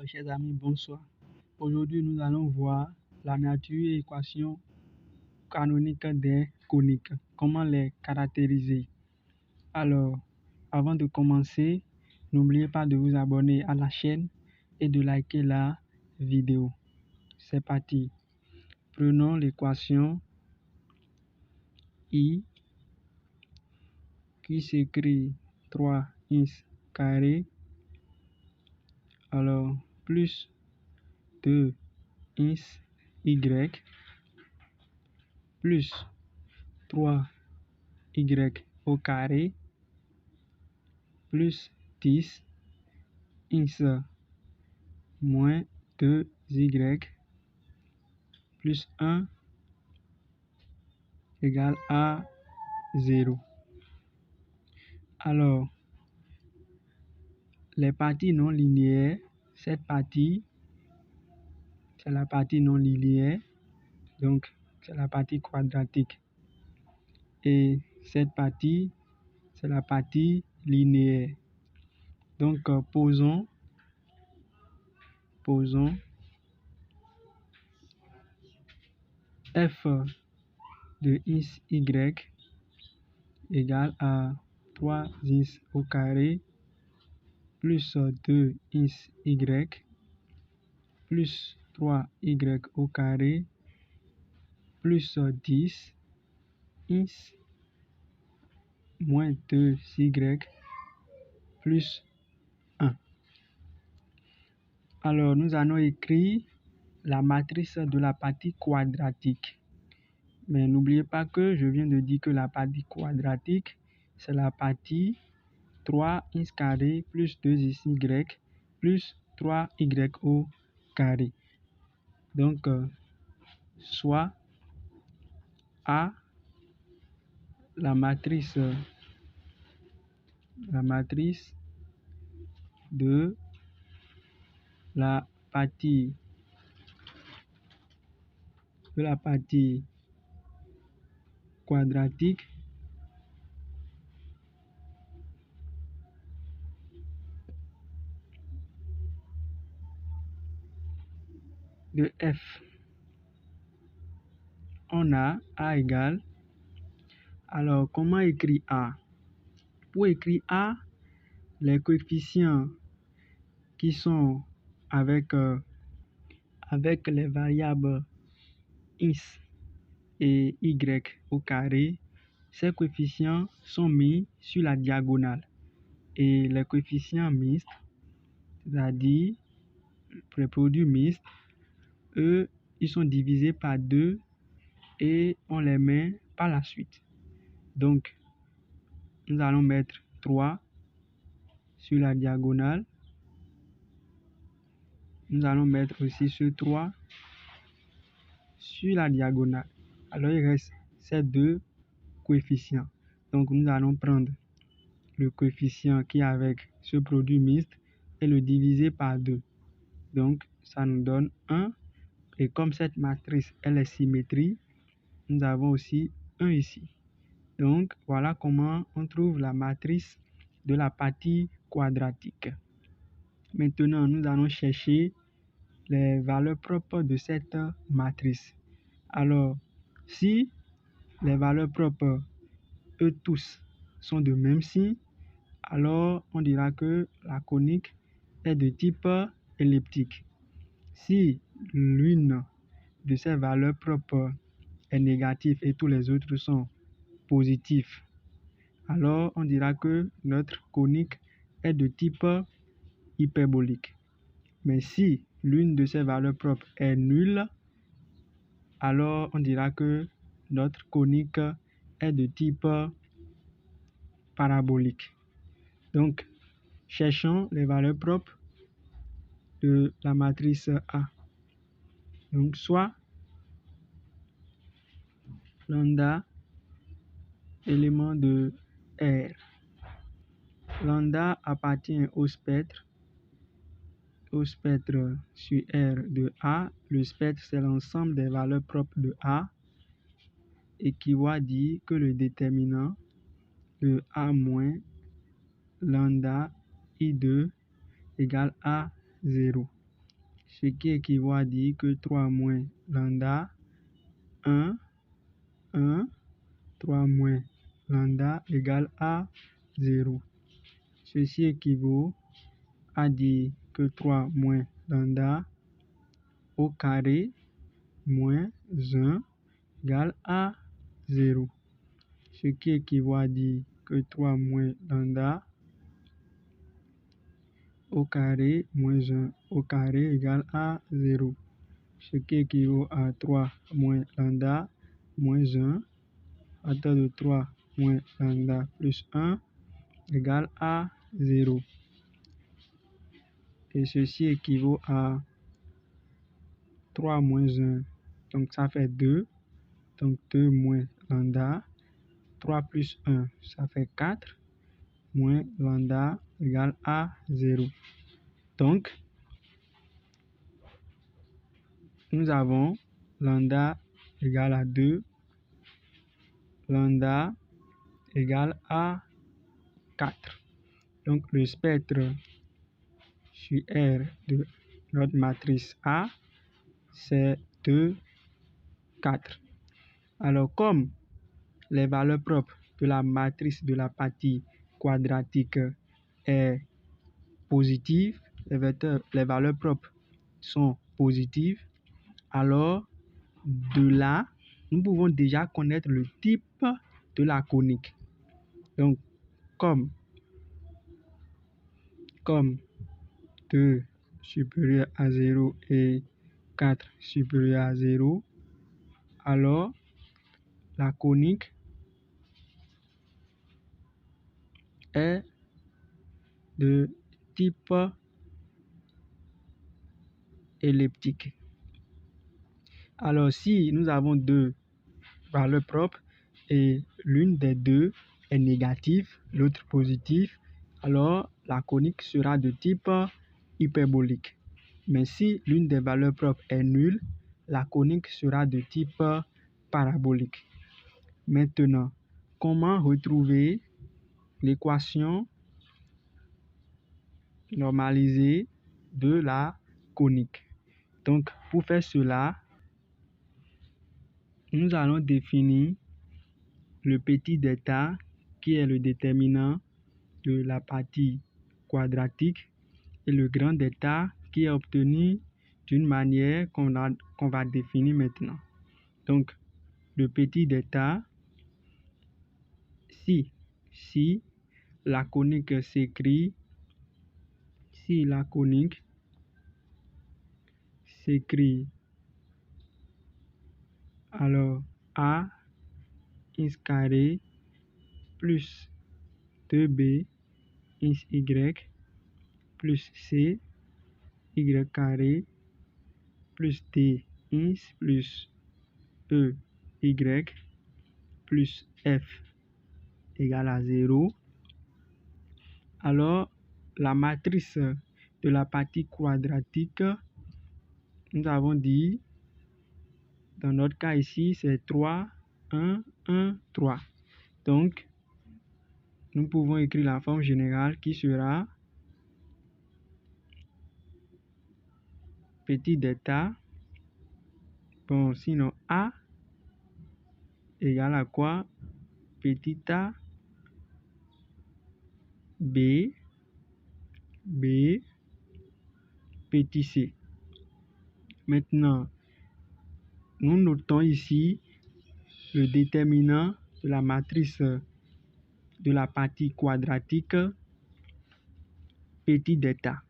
Chers amis, bonsoir. Aujourd'hui, nous allons voir la nature et équation canonique des coniques. Comment les caractériser? Alors, avant de commencer, n'oubliez pas de vous abonner à la chaîne et de liker la vidéo. C'est parti. Prenons l'équation I qui s'écrit 3x carré, alors plus 2xy plus 3y au carré plus 10x moins 2y plus 1 égale à 0. Alors, les parties non linéaires, cette partie, c'est la partie non linéaire, donc c'est la partie quadratique. Et cette partie, c'est la partie linéaire. Donc, posons f de xy égale à 3x au carré plus 2xy plus 3y au carré plus 10x moins 2y plus 1. Alors, nous allons écrire la matrice de la partie quadratique. Mais n'oubliez pas que je viens de dire que la partie quadratique, c'est la partie 3x carré plus 2xy plus 3y au carré. Donc, soit A, la matrice de la partie quadratique de f. On a A égale. Alors, comment écrire A? Pour écrire A, les coefficients qui sont avec les variables x et y au carré, ces coefficients sont mis sur la diagonale. Et les coefficients mixtes, c'est-à-dire les produits mixtes, eux, ils sont divisés par 2 et on les met par la suite. Donc, nous allons mettre 3 sur la diagonale. Nous allons mettre aussi ce 3 sur la diagonale. Alors, il reste ces deux coefficients. Donc, nous allons prendre le coefficient qui est avec ce produit mixte et le diviser par 2. Donc, ça nous donne 1. Et comme cette matrice, elle est symétrique, nous avons aussi 1 ici. Donc, voilà comment on trouve la matrice de la partie quadratique. Maintenant, nous allons chercher les valeurs propres de cette matrice. Alors, si les valeurs propres, eux tous, sont de même signe, alors on dira que la conique est de type elliptique. Si l'une de ces valeurs propres est négative et tous les autres sont positifs, alors on dira que notre conique est de type hyperbolique. Mais si l'une de ces valeurs propres est nulle, alors on dira que notre conique est de type parabolique. Donc, cherchons les valeurs propres de la matrice A. Donc, soit lambda élément de R. Lambda appartient au spectre sur R de A. Le spectre, c'est l'ensemble des valeurs propres de A, équivaut à dire que le déterminant de A moins lambda I2 égale à 0. ce qui équivaut à dire que 3 moins lambda 1, 1, 3 moins lambda égale à 0. Ceci équivaut à dire que 3 moins lambda au carré moins 1 égale à 0. Ce qui équivaut à dire que 3 moins lambda au carré moins 1 au carré égale à 0. Ce qui équivaut à 3 moins lambda moins 1 à partir de 3 moins lambda plus 1 égale à 0. Et ceci équivaut à 3 moins 1. Donc ça fait 2. Donc 2 moins lambda. 3 plus 1, ça fait 4. Moins lambda égale à 0. Donc, nous avons lambda égale à 2. Lambda égale à 4. Donc, le spectre sur R de notre matrice A, c'est 2, 4. Alors, comme les valeurs propres de la matrice de la partie quadratique est positive, les valeurs propres sont positives, alors de là, nous pouvons déjà connaître le type de la conique. Donc, comme 2 supérieur à 0 et 4 supérieur à 0, alors la conique est de type elliptique. Alors, si nous avons deux valeurs propres et l'une des deux est négative, l'autre positive, alors la conique sera de type hyperbolique. Mais si l'une des valeurs propres est nulle, la conique sera de type parabolique. Maintenant, comment retrouver l'équation normalisée de la conique? Donc, pour faire cela, nous allons définir le petit delta qui est le déterminant de la partie quadratique et le grand delta qui est obtenu d'une manière qu'on va définir maintenant. Donc, le petit delta, si la conique s'écrit, alors A is carré plus 2B is Y plus C Y carré plus D is plus E Y plus F égale à 0. Alors, la matrice de la partie quadratique, nous avons dit, dans notre cas ici, c'est 3, 1, 1, 3. Donc, nous pouvons écrire la forme générale qui sera petit delta, bon, sinon A égale à quoi? Petit a, B, petit c. Maintenant, nous notons ici le déterminant de la matrice de la partie quadratique, petit delta.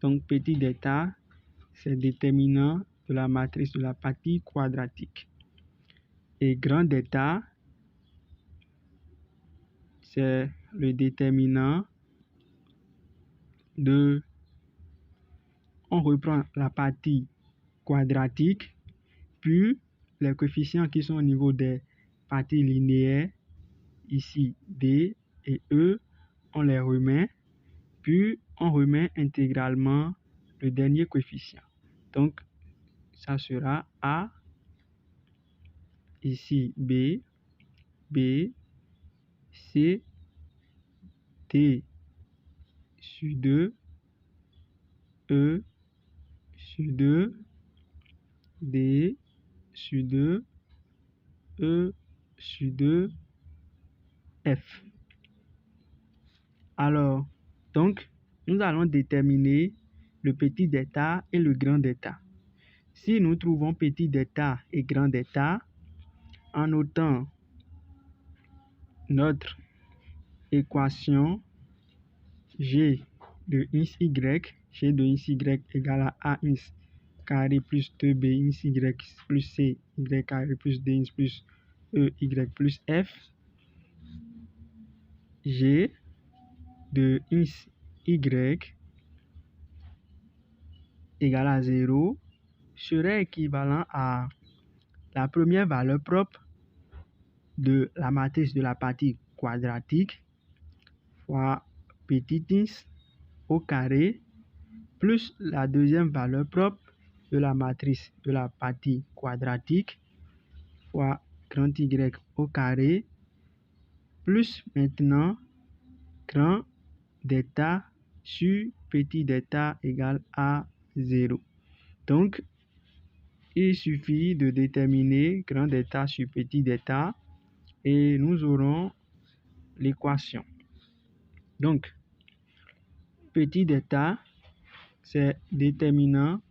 Donc, petit delta, c'est le déterminant de la matrice de la partie quadratique. Et grand delta, c'est le déterminant de... On reprend la partie quadratique, puis les coefficients qui sont au niveau des parties linéaires, ici D et E, on les remet, puis on remet intégralement le dernier coefficient. Donc, ça sera A, ici B, C, D sur 2, E sur 2, D sur 2, E sur 2, F. Alors, donc, nous allons déterminer le petit delta et le grand delta. Si nous trouvons petit delta et grand delta, en notant notre équation G de ins y, G de ins y égale à ins carré plus 2b ins y plus c y carré plus d ins plus e y plus f, G de ins y égale à 0 serait équivalent à la première valeur propre de la matrice de la partie quadratique fois petit ins au carré plus la deuxième valeur propre de la matrice de la partie quadratique fois grand Y au carré plus maintenant grand delta sur petit delta égale à 0. Donc, il suffit de déterminer grand delta sur petit delta et nous aurons l'équation. Donc, petit delta, c'est déterminant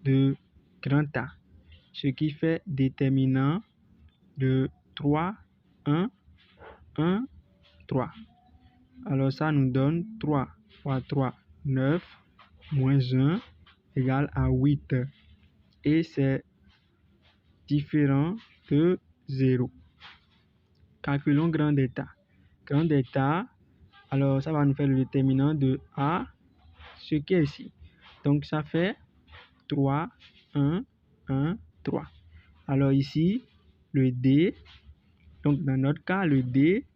de grand A, ce qui fait déterminant de 3, 1, 1, 3. Alors, ça nous donne 3 fois 3, 9, moins 1 égale à 8. Et c'est différent de 0. Calculons grand delta. Grand delta, alors ça va nous faire le déterminant de A, ce qui est ici. Donc, ça fait 3, 1, 1, 3. Alors ici, le D, donc dans notre cas, le D,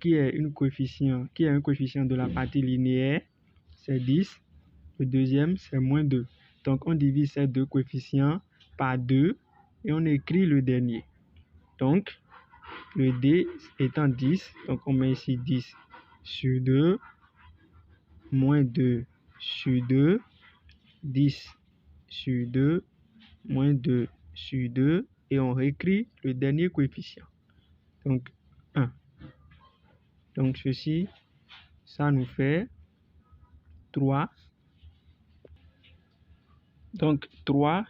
qui est un coefficient de la partie linéaire, c'est 10. Le deuxième, c'est moins 2. Donc, on divise ces deux coefficients par 2 et on écrit le dernier. Donc, le D étant 10, donc on met ici 10 sur 2, moins 2 sur 2, 10 sur 2, moins 2 sur 2, et on réécrit le dernier coefficient. Donc, 1. Donc, ceci, ça nous fait 3. Donc, 3.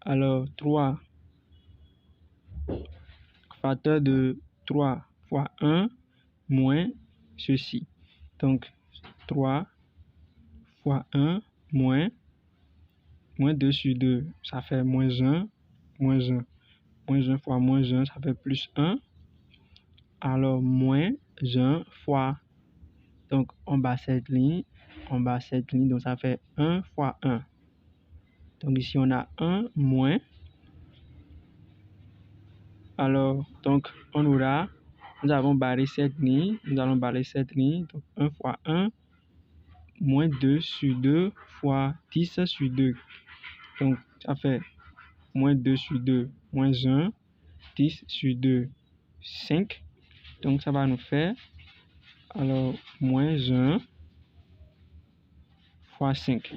Alors, 3 facteur de 3 fois 1 moins ceci. Donc, 3 fois 1 moins 2 sur 2, ça fait moins 1, moins 1. Moins 1 fois moins 1, ça fait plus 1. Alors, moins 1 fois, donc on bat cette ligne, donc ça fait 1 fois 1. Donc ici, on a 1 moins. Alors, donc, nous avons barré cette ligne, donc 1 fois 1, moins 2 sur 2 fois 10 sur 2. Donc, ça fait moins 2 sur 2, moins 1, 10 sur 2, 5. Donc, ça va nous faire, alors, moins 1 fois 5.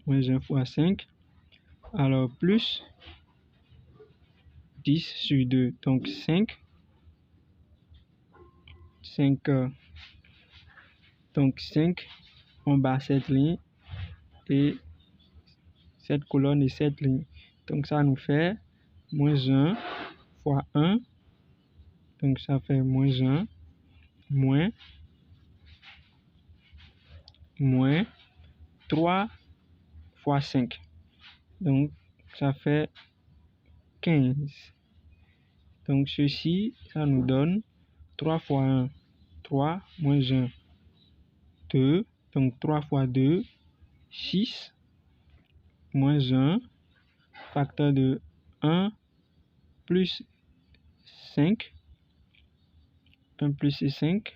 Moins 1 fois 5. Alors, plus 10 sur 2, donc 5. 5, donc 5, on bat cette ligne et cette colonne et cette ligne. Donc ça nous fait moins 1 fois 1, donc ça fait moins 1, moins 3 fois 5. Donc ça fait 15. Donc ceci, ça nous donne 3 fois 1, 3, moins 1, 2. Donc 3 fois 2, 6, moins 1, facteur de 1 plus 5, 1 plus 5.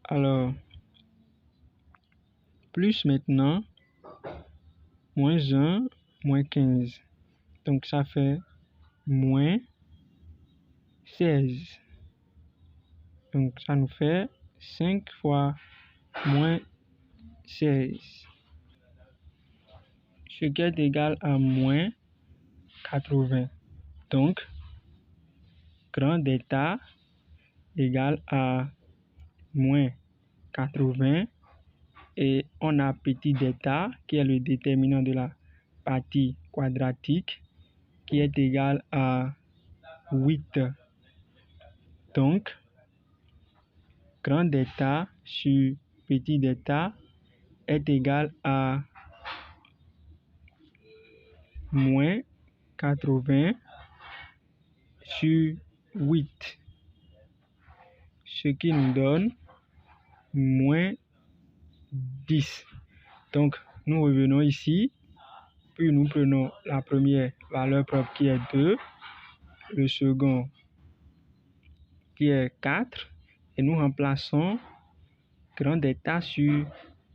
Alors, plus maintenant, moins 1, moins 15. Donc, ça fait moins 16. Donc, ça nous fait 5 fois moins 16, ce qui est égal à moins 80. Donc, grand delta égale à moins 80 et on a petit delta qui est le déterminant de la partie quadratique qui est égal à 8. Donc, grand delta sur petit delta est égal à moins 80 sur 8, ce qui nous donne moins 10. Donc, nous revenons ici, puis nous prenons la première valeur propre qui est 2, le second qui est 4, et nous remplaçons grand delta sur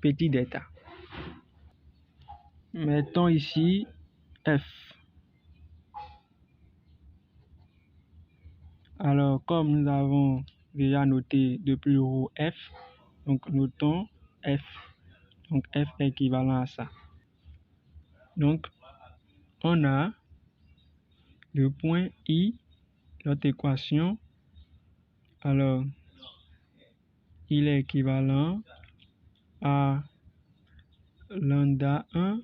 petit delta. Mettons ici F. Alors, comme nous avons déjà noté depuis le haut F, donc notons F. Donc, F est équivalent à ça. Donc, on a le point I, notre équation. Alors, il est équivalent à lambda 1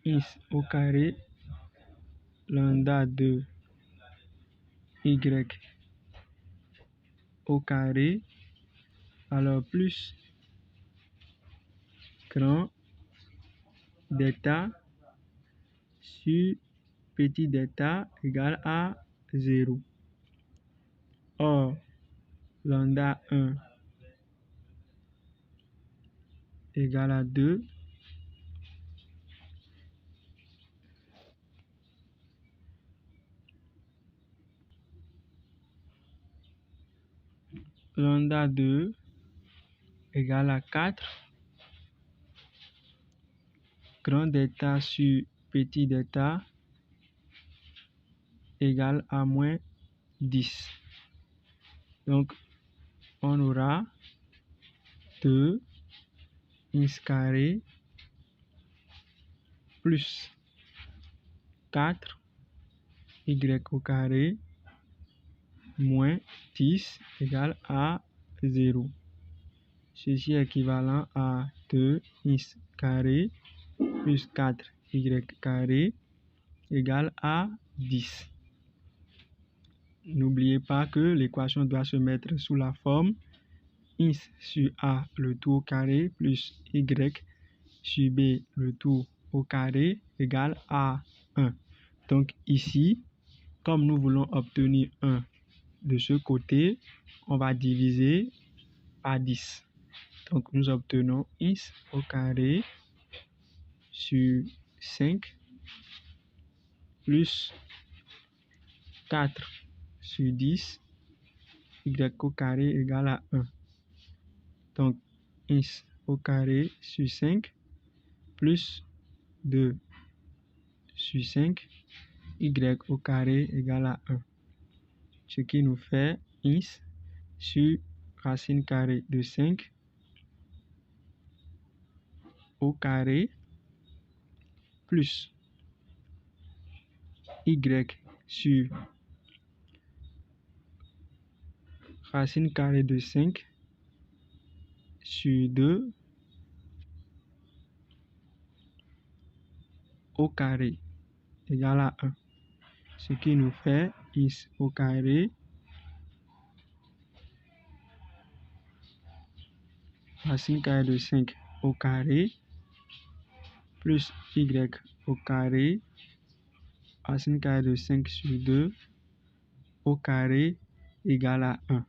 x au carré lambda 2 y au carré, alors plus grand delta sur petit delta égale à 0. Or, lambda 1 égale à 2. Lambda 2 égale à 4. Grand delta sur petit delta égale à moins 10. Donc, on aura 2 x carré plus 4 y au carré moins 10 égale à 0. Ceci est équivalent à 2 x carré plus 4 y carré égale à 10. N'oubliez pas que l'équation doit se mettre sous la forme x sur a le tout au carré plus y sur b le tout au carré égale à 1. Donc ici, comme nous voulons obtenir 1 de ce côté, on va diviser par 10. Donc nous obtenons x au carré sur 5 plus 4 sur 10 y au carré égale à 1. Donc x au carré sur 5 plus 2 sur 5 y au carré égale à 1. Ce qui nous fait x sur racine carrée de 5 au carré plus y sur racine carrée de 5 sur 2 au carré égale à 1. Ce qui nous fait x au carré racine carrée de 5 au carré plus y au carré racine carrée de 5 sur 2 au carré égale à 1.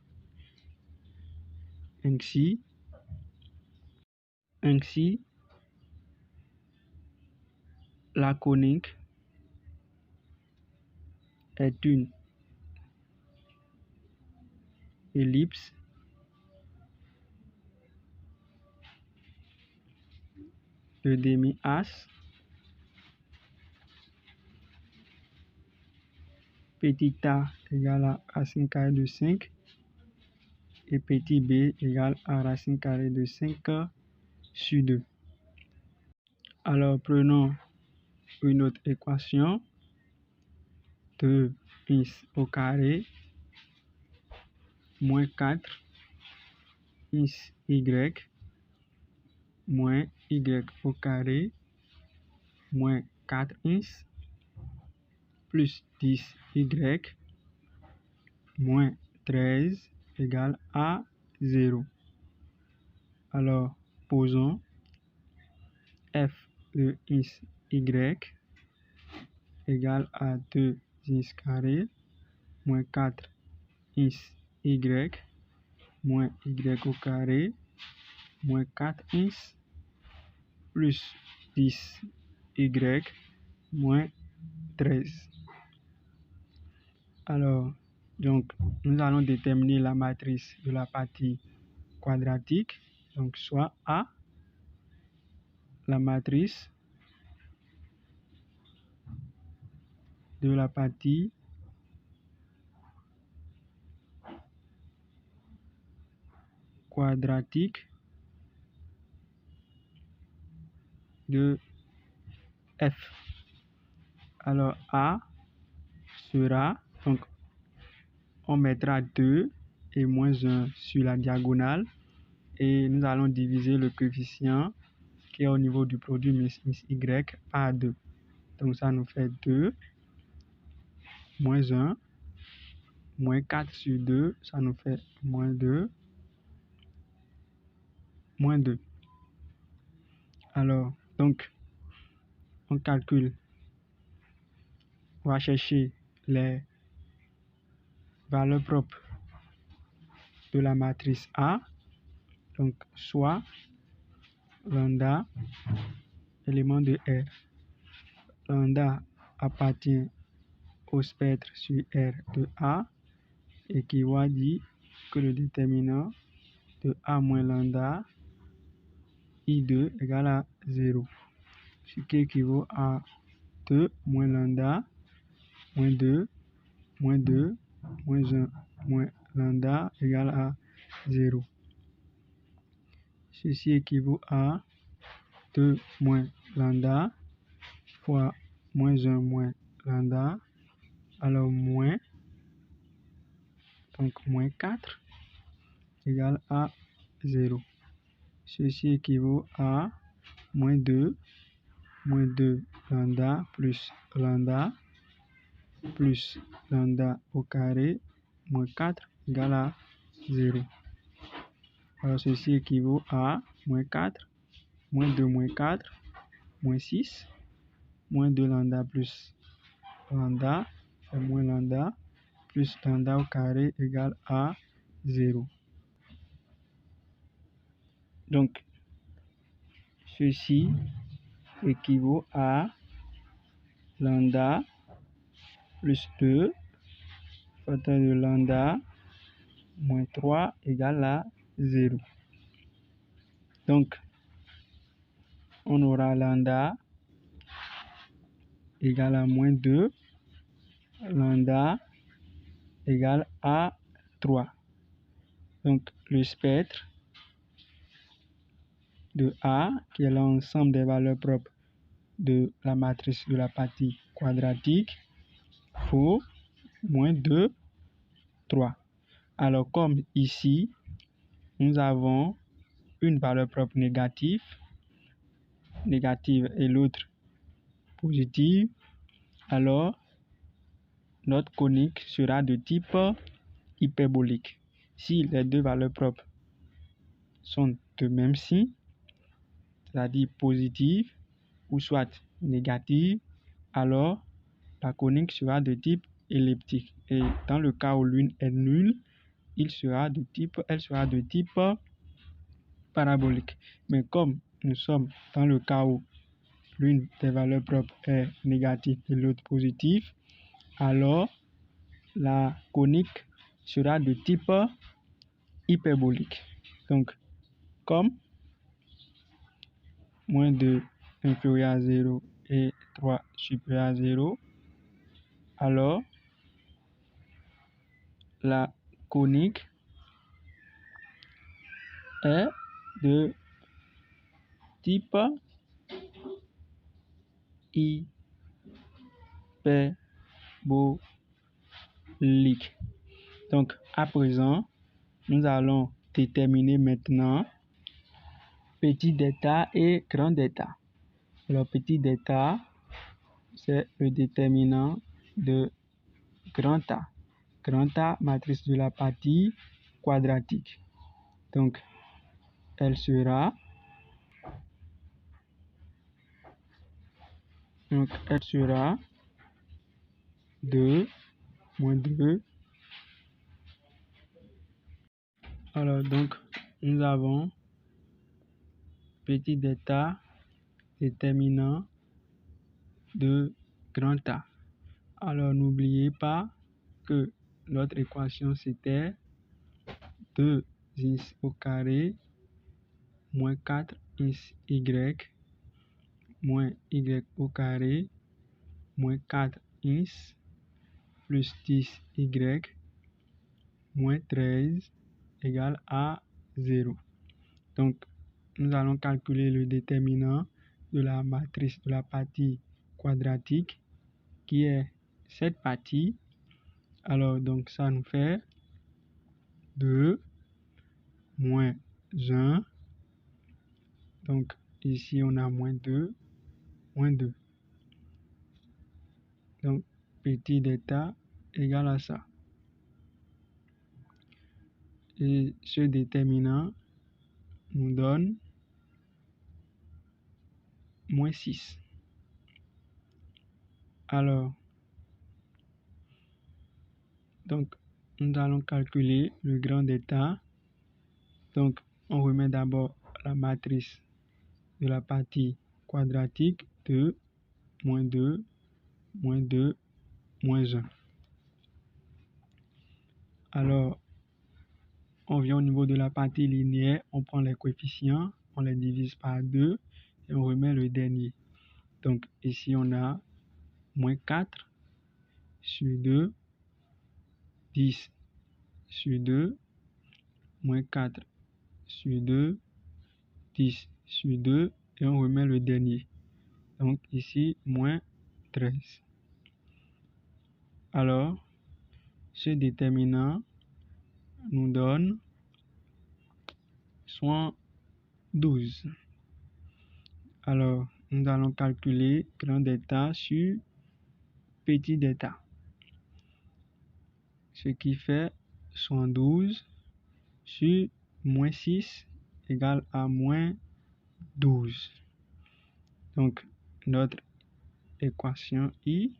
Ainsi, la conique est une ellipse de demi-axe petit a égale à racine carrée de 5 et petit b égale à racine carrée de 5 sur 2. Alors, prenons une autre équation. 2x au carré moins 4xy moins y au carré moins 4x plus 10y moins 13 égale à 0. Alors, posons f de x y égale à 2x carré moins 4xy moins y au carré moins 4x plus 10y moins 13. Alors, donc, nous allons déterminer la matrice de la partie quadratique, donc soit A, la matrice de la partie quadratique de F. Alors, A sera, donc, on mettra 2 et moins 1 sur la diagonale et nous allons diviser le coefficient qui est au niveau du produit y par 2. Donc, ça nous fait 2 moins 1 moins 4 sur 2, ça nous fait moins 2 moins 2. Alors, donc, on calcule, on va chercher les valeurs propres de la matrice A, donc soit lambda, élément de R. Lambda appartient au spectre sur R de A et qui va dire que le déterminant de A moins lambda I2 égale à 0, ce qui équivaut à 2 moins lambda moins 2 moins 2 moins 1 moins lambda égale à 0. Ceci équivaut à 2 moins lambda fois moins 1 moins lambda, alors moins, donc moins 4 égale à 0. Ceci équivaut à moins 2 lambda plus lambda au carré moins 4 égale à 0. Alors ceci équivaut à moins 4, moins 2 moins 4, moins 6, moins 2 lambda plus lambda, moins lambda plus lambda au carré égale à 0. Donc, ceci équivaut à lambda plus 2 facteur de lambda moins 3 égale à 0. Donc, on aura lambda égale à moins 2, lambda égale à 3. Donc, le spectre de A, qui est l'ensemble des valeurs propres de la matrice de la partie quadratique, vaut moins 2, 3. Alors, comme ici, nous avons une valeur propre négative et l'autre positive, alors notre conique sera de type hyperbolique. Si les deux valeurs propres sont de même signe, c'est-à-dire positive ou soit négative, alors la conique sera de type elliptique. Et dans le cas où l'une est nulle, elle sera de type parabolique. Mais comme nous sommes dans le cas où l'une des valeurs propres est négative et l'autre positive, alors la conique sera de type hyperbolique. Donc, comme moins 2 inférieur à 0 et 3 supérieur à 0, alors la conique est de type hyperbolique. Donc, à présent, nous allons déterminer maintenant petit d'état et grand d'état. Alors, petit d'état, c'est le déterminant de grand A. Grand A, matrice de la partie quadratique. Donc, elle sera 2 moins 2. Alors, donc, nous avons petit d'état déterminant de grand A. Alors, n'oubliez pas que notre équation, c'était 2x au carré moins 4y moins y au carré moins 4x plus 10y moins 13 égale à 0. Donc, nous allons calculer le déterminant de la matrice de la partie quadratique qui est cette partie. Alors, donc, ça nous fait 2 moins 1. Donc, ici, on a moins 2, moins 2. Donc, petit d'état égale à ça. Et ce déterminant nous donne moins 6. Alors, donc, nous allons calculer le grand d'état. Donc, on remet d'abord la matrice de la partie quadratique, 2, moins 2, moins 2, moins 1. Alors, on vient au niveau de la partie linéaire, on prend les coefficients, on les divise par 2 et on remet le dernier. Donc, ici, on a moins 4 sur 2, 10 sur 2, moins 4 sur 2, 10 sur 2 et on remet le dernier. Donc, ici, moins 13. Alors, ce déterminant nous donne 12. Alors, nous allons calculer grand d'état sur petit d'état. Ce qui fait 12 sur moins 6 égale à moins 12. Donc, notre équation I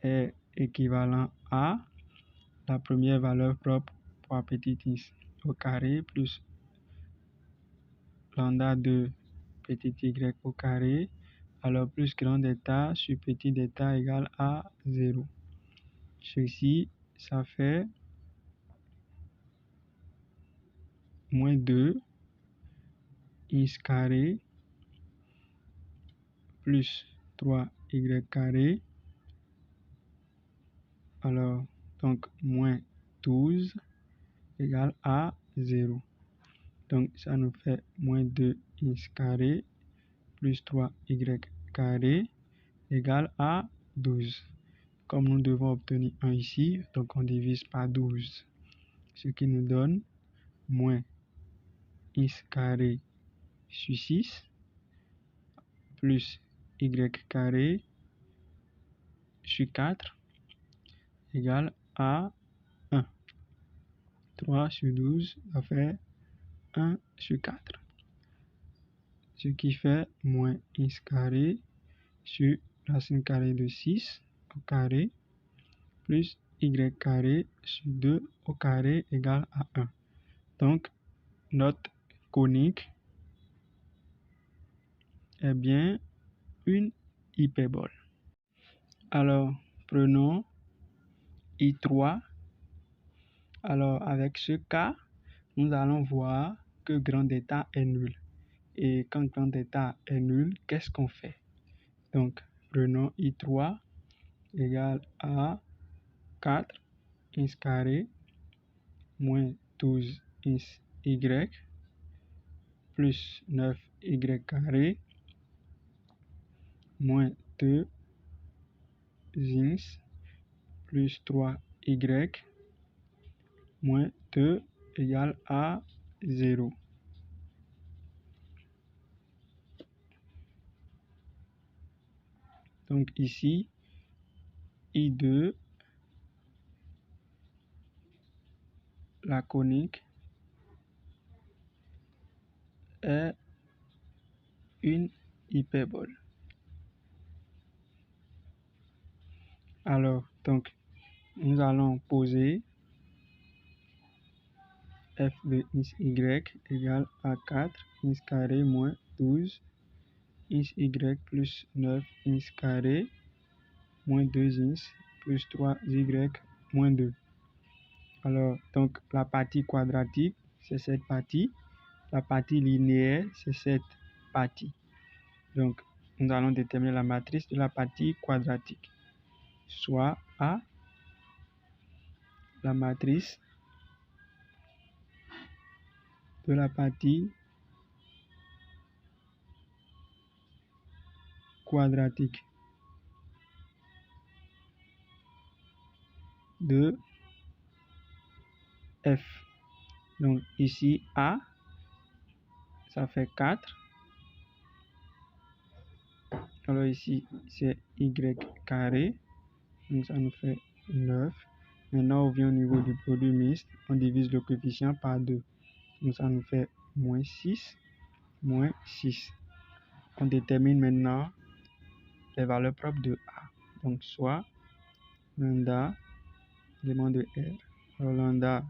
est équivalent à la première valeur propre pour petit x au carré plus lambda de petit y au carré, alors plus grand d'état sur petit d'état égale à 0. Ceci, ça fait moins 2 x carré plus 3y carré. Alors, donc, moins 12 égale à 0. Donc, ça nous fait moins 2x carré plus 3y carré égale à 12. Comme nous devons obtenir 1 ici, donc on divise par 12. Ce qui nous donne moins x carré sur 6 plus y carré sur 4 égale à 1. 3 sur 12, ça fait 1 sur 4. Ce qui fait moins x carré sur racine carrée de 6 au carré plus y carré sur 2 au carré égale à 1. Donc, notre conique est bien une hyperbole. Alors, prenons I3. Alors, avec ce cas, nous allons voir que grand d'état est nul. Et quand grand d'état est nul, qu'est-ce qu'on fait? Donc, prenons I3 égale à 4 x carré moins 12 x y plus 9y carré moins 2x plus 3y moins 2 égale à 0. Donc ici, I2, la conique, est une hyperbole. Alors, donc, nous allons poser f de y égale à 4 x carré moins 12 xy plus 9 x carré moins 2x plus 3y moins 2. Alors, donc, la partie quadratique, c'est cette partie. La partie linéaire, c'est cette partie. Donc, nous allons déterminer la matrice de la partie quadratique, soit A, la matrice de la partie quadratique de F. Donc, ici, A, ça fait 4. Alors ici, c'est y carré. Donc, ça nous fait 9. Maintenant, on vient au niveau du produit mixte. On divise le coefficient par 2. Donc, ça nous fait moins 6, moins 6. On détermine maintenant les valeurs propres de A. Donc, soit lambda, élément de R. Alors, lambda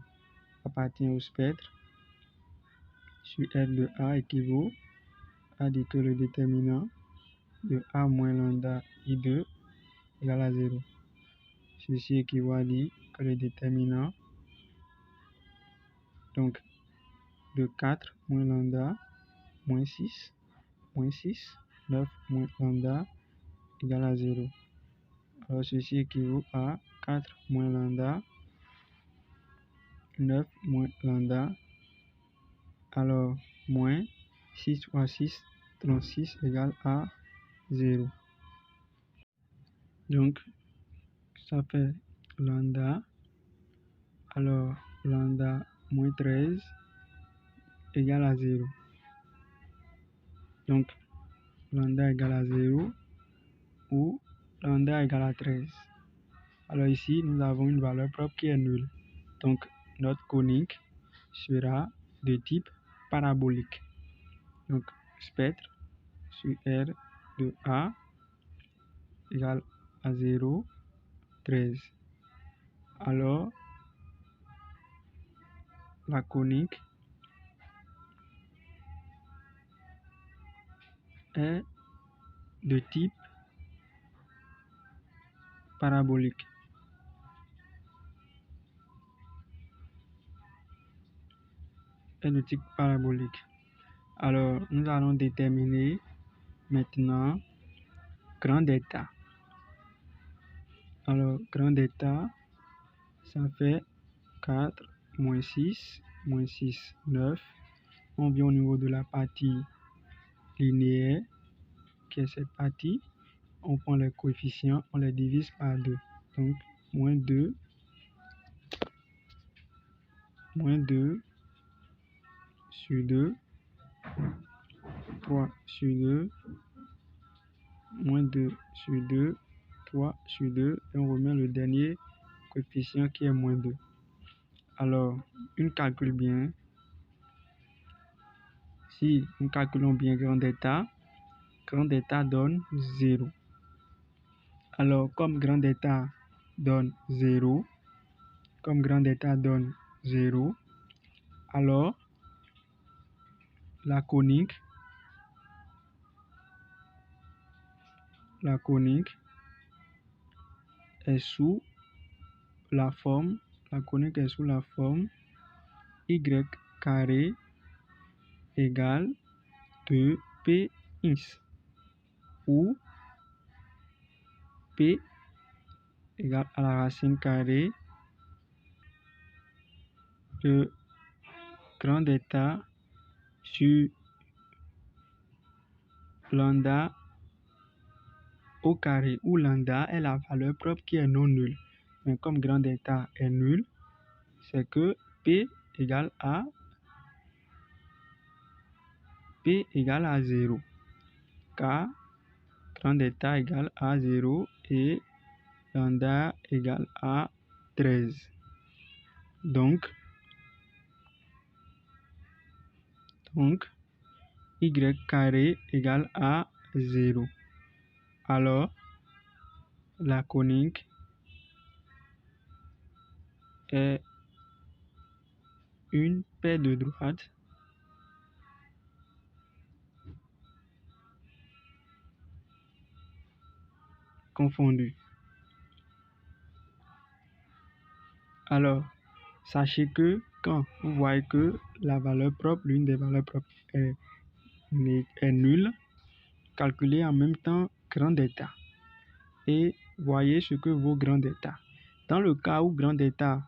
appartient au spectre. Sur R de A équivaut à dire que le déterminant de A moins lambda I2 égale à 0. Ceci équivaut à dire que le déterminant donc de 4 moins lambda moins 6, 9 moins lambda égale à 0. Alors ceci équivaut à 4 moins lambda, 9 moins lambda, alors moins 6 fois 6, 36 égale à 0. Donc ça fait lambda, alors lambda moins 13 égale à 0. Donc lambda égale à 0 ou lambda égale à 13. Alors ici, nous avons une valeur propre qui est nulle. Donc notre conique sera de type parabolique. Donc spectre sur R de A égale à 0, 13. Alors la conique est de type parabolique. Alors nous allons déterminer maintenant grand delta. Alors grand delta, ça fait 4 moins 6, 9. On vient au niveau de la partie linéaire, qui est cette partie. On prend les coefficients, on les divise par 2. Donc, moins 2 sur 2, 3 sur 2, moins 2 sur 2, 3 sur 2, et on remet le dernier coefficient qui est moins 2. Alors, on calcule bien. Si nous calculons bien grand delta donne 0. Alors, comme grand delta donne 0, alors la conique est sous la forme y carré égale 2px, où p égale à la racine carrée de grand delta sur lambda au carré, où lambda est la valeur propre qui est non nulle. Mais comme grand delta est nul, c'est que P égale à 0. Car grand delta égale à 0 et lambda égale à 13. Donc y carré égale à 0. Alors, la conique est une paire de droites confondues. Alors, sachez que quand vous voyez que la valeur propre, l'une des valeurs propres est nulle, calculez en même temps grand delta et voyez ce que vaut grand delta. Dans le cas où grand delta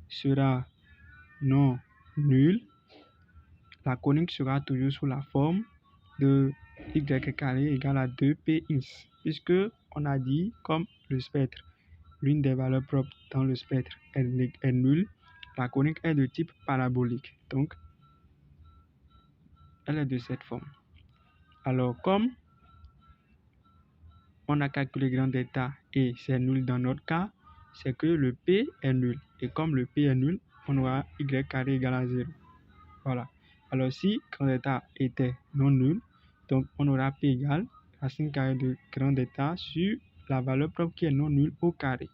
sera non nul, la conique sera toujours sous la forme de y carré égale à 2px, puisque on a dit comme le spectre, l'une des valeurs propres dans le spectre est nulle, la conique est de type parabolique. Donc, elle est de cette forme. Alors, comme on a calculé grand delta et c'est nul dans notre cas, c'est que le P est nul. Et comme le P est nul, on aura y carré égale à 0. Voilà. Alors, si grand delta était non nul, donc on aura P égale racine carrée de grand delta sur la valeur propre qui est non nulle au carré.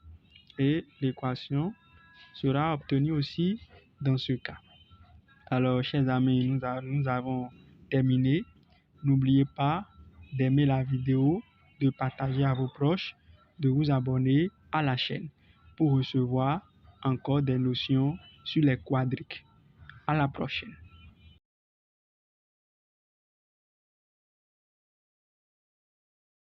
Et l'équation sera obtenue aussi dans ce cas. Alors, chers amis, nous avons terminé. N'oubliez pas d'aimer la vidéo, de partager à vos proches, de vous abonner à la chaîne pour recevoir encore des notions sur les quadriques. À la prochaine.